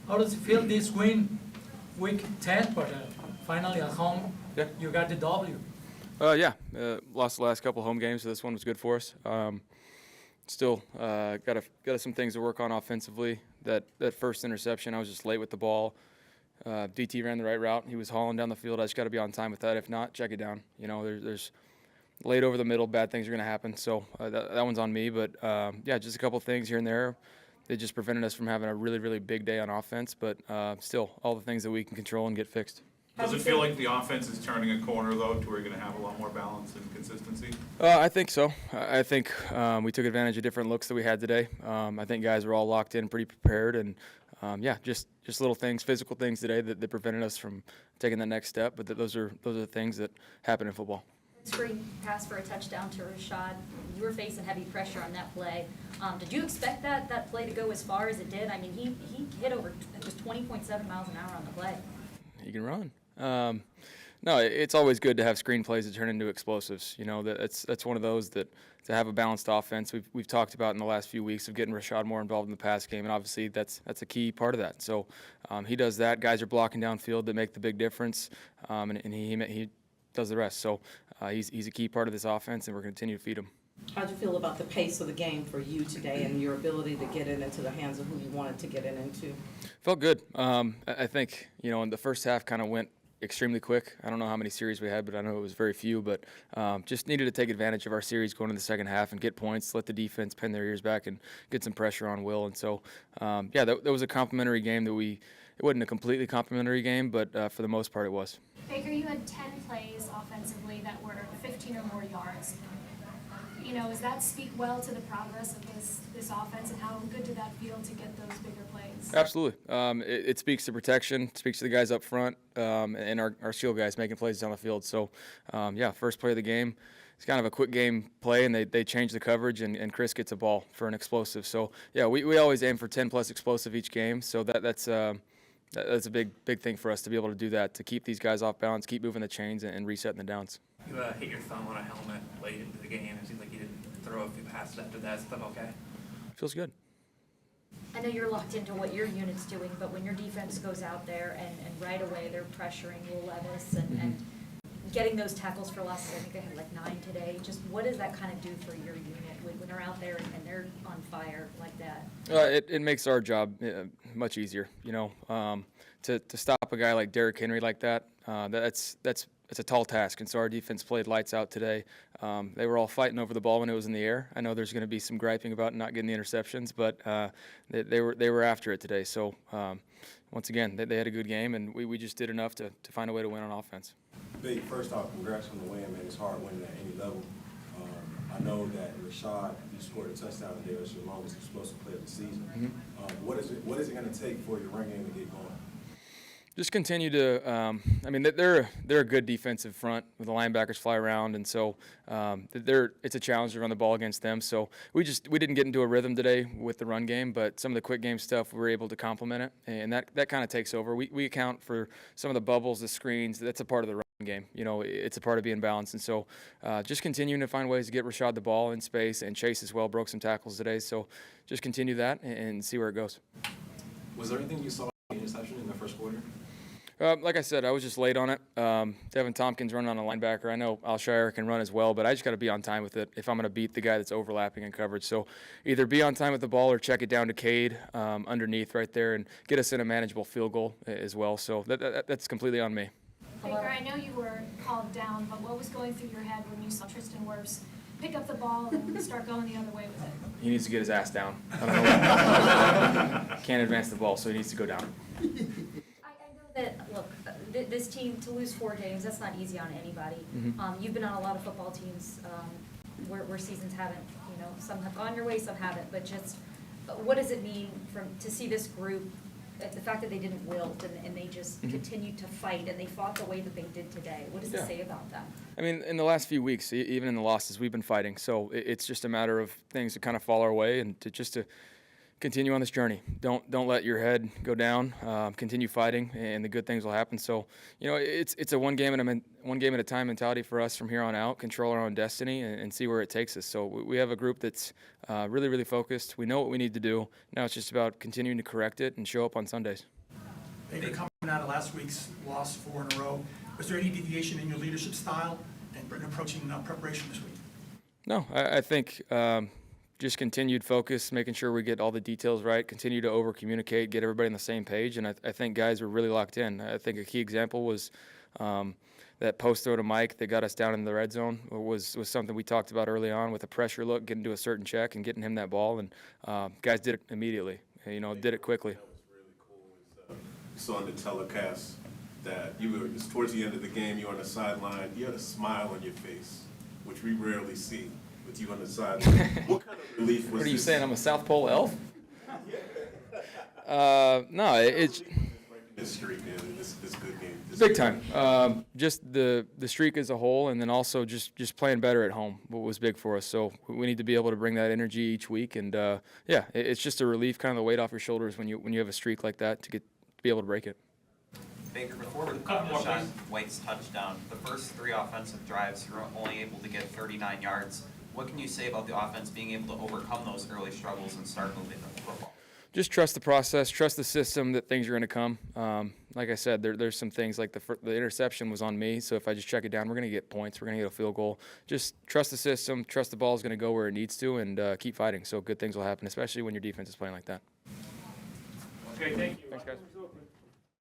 How does it feel this win, week 10, but finally at home, Yeah. you got the W? Lost the last couple home games, so this one was good for us. Still got some things to work on offensively. That first interception, I was just late with the ball. DT ran the right route. He was hauling down the field. I just got to be on time with that. If not, check it down. You know, there's late over the middle, bad things are going to happen. So that one's on me. But, just a couple things here and there. They just prevented us from having a really, really big day on offense. But still, all the things that we can control and get fixed. Does it feel like the offense is turning a corner, though, to where you're going to have a lot more balance and consistency? I think so. I think we took advantage of different looks that we had today. I think guys were all locked in, pretty prepared, and just little things, physical things today that prevented us from taking the next step. But those are the things that happen in football. Screen pass for a touchdown to Rachaad. You were facing heavy pressure on that play. Did you expect that play to go as far as it did? I mean, he hit over just 20.7 miles an hour on the play. He can run. No, it's always good to have screen plays that turn into explosives. You know, that's one of those that to have a balanced offense. We've talked about in the last few weeks of getting Rachaad more involved in the pass game, and obviously that's a key part of that. So he does that. Guys are blocking downfield that make the big difference, and he does the rest. So he's a key part of this offense, and we're going to continue to feed him. How'd you feel about the pace of the game for you today and your ability to get it into the hands of who you wanted to get it into? Felt good. I think, in the first half kind of went extremely quick. I don't know how many series we had, but I know it was very few. But just needed to take advantage of our series going into the second half and get points, let the defense pin their ears back and get some pressure on Will. And so, that was a complimentary game it wasn't a completely complimentary game, but for the most part it was. Baker, you had 10 plays offensively that were 15 or more yards. Does that speak well to the progress of this offense, and how good did that feel to get those bigger plays? Absolutely. It speaks to protection, speaks to the guys up front, and our shield guys making plays down the field. So, first play of the game. It's kind of a quick game play, and they change the coverage, and Chris gets a ball for an explosive. So, we always aim for 10-plus explosive each game. So that's a big thing for us to be able to do that, to keep these guys off balance, keep moving the chains, and resetting the downs. You hit your thumb on a helmet late into the game. It seems like you didn't throw a few passes after that. Is that okay? Feels good. I know you're locked into what your unit's doing, but when your defense goes out there and right away they're pressuring Will Levis and getting those tackles for losses, I think they had like 9 today. Just what does that kind of do for your unit when they're out there and they're on fire like that? It makes our job much easier. To stop a guy like Derrick Henry like that, it's a tall task, and so our defense played lights out today. They were all fighting over the ball when it was in the air. I know there's going to be some griping about not getting the interceptions, but they were after it today. So once again, they had a good game, and we just did enough to find a way to win on offense. Big, first off, congrats on the win, man. It's hard winning at any level. I know that Rachaad, you scored a touchdown today. It's your longest explosive play of the season. Mm-hmm. What is it going to take for your run game to get going? Just continue to. They're a good defensive front with the linebackers fly around, and so it's a challenge to run the ball against them. So we didn't get into a rhythm today with the run game, but some of the quick game stuff we were able to complement it, and that kind of takes over. We account for some of the bubbles, the screens. That's a part of the run game. It's a part of being balanced, and so just continuing to find ways to get Rachaad the ball in space, and Chase as well broke some tackles today. So just continue that and see where it goes. Was there anything you saw in the interception in the first quarter? Like I said, I was just late on it. Devin Tompkins running on a linebacker. I know Alshire can run as well, but I just got to be on time with it if I'm going to beat the guy that's overlapping in coverage. So either be on time with the ball or check it down to Cade underneath right there and get us in a manageable field goal as well. So that's completely on me. Baker, I know you were called down, but what was going through your head when you saw Tristan Wirfs pick up the ball and start going the other way with it? He needs to get his ass down. I don't know. Can't advance the ball, so he needs to go down. Look, this team, to lose 4 games, that's not easy on anybody. Mm-hmm. You've been on a lot of football teams where seasons haven't, some have gone your way, some haven't. But just what does it mean to see this group, the fact that they didn't wilt and they just continued to fight and they fought the way that they did today? What does it say about them? I mean, in the last few weeks, even in the losses, we've been fighting. So it's just a matter of things to kind of fall our way and to continue on this journey. Don't let your head go down. Continue fighting, and the good things will happen. So, it's a one game at a time mentality for us from here on out. Control our own destiny and see where it takes us. So we have a group that's really, really focused. We know what we need to do. Now it's just about continuing to correct it and show up on Sundays. Baker, coming out of last week's loss 4 in a row, was there any deviation in your leadership style and approaching preparation this week? No, I think just continued focus, making sure we get all the details right, continue to over-communicate, get everybody on the same page, and I think guys were really locked in. I think a key example was that post throw to Mike that got us down in the red zone was something we talked about early on with a pressure look, getting to a certain check and getting him that ball, and guys did it immediately, did it quickly. That was really cool. You saw on the telecast that you were just towards the end of the game, you were on the sideline, you had a smile on your face, which we rarely see with you on the sideline. What kind of relief was this? What are you saying, I'm a South Pole elf? No, it's this streak, man, this good game. big time. Just the streak as a whole, and then also just playing better at home, what was big for us. So we need to be able to bring that energy each week, and it's just a relief, kind of the weight off your shoulders when you have a streak like that to be able to break it. Baker, before Rachaad White's touchdown, the first 3 offensive drives, you were only able to get 39 yards. What can you say about the offense being able to overcome those early struggles and start moving the football? Just trust the process, trust the system that things are going to come. Like I said, there's some things like the interception was on me, so if I just check it down, we're going to get points, we're going to get a field goal. Just trust the system, trust the ball is going to go where it needs to, and keep fighting. So good things will happen, especially when your defense is playing like that. Okay, thank you. Thanks, guys.